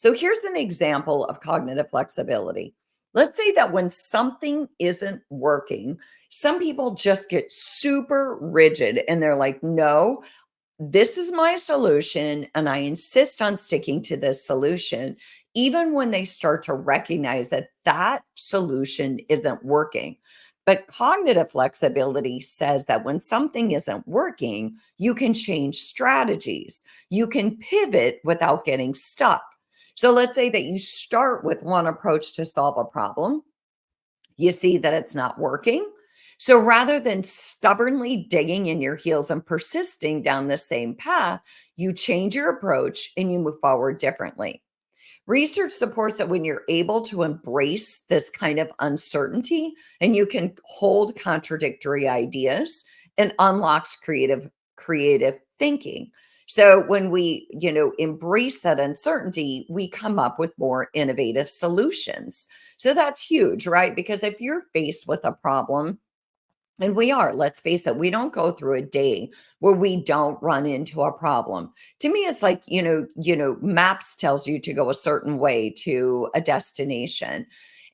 So here's an example of cognitive flexibility. Let's say that when something isn't working, some people just get super rigid and they're like, no, this is my solution. And I insist on sticking to this solution, even when they start to recognize that that solution isn't working. But cognitive flexibility says that when something isn't working, you can change strategies. You can pivot without getting stuck. So let's say that you start with one approach to solve a problem. You see that it's not working. So rather than stubbornly digging in your heels and persisting down the same path, you change your approach and you move forward differently. Research supports that when you're able to embrace this kind of uncertainty and you can hold contradictory ideas, and unlocks creative thinking. So when we, embrace that uncertainty, we come up with more innovative solutions. So that's huge, right? Because if you're faced with a problem, and we are, let's face it, we don't go through a day where we don't run into a problem. To me, it's like, maps tells you to go a certain way to a destination.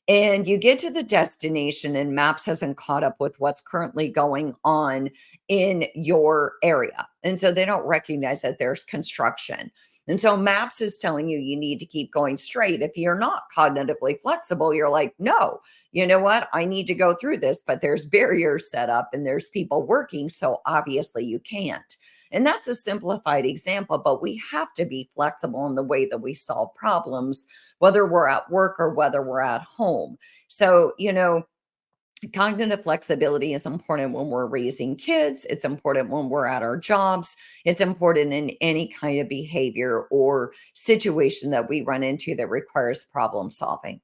And you get to the destination and maps hasn't caught up with what's currently going on in your area. And so they don't recognize that there's construction. And so maps is telling you you need to keep going straight. If you're not cognitively flexible, you're like, no, you know what? I need to go through this, but there's barriers set up and there's people working. So obviously you can't. And that's a simplified example, but we have to be flexible in the way that we solve problems, whether we're at work or whether we're at home. So, cognitive flexibility is important when we're raising kids. It's important when we're at our jobs. It's important in any kind of behavior or situation that we run into that requires problem solving.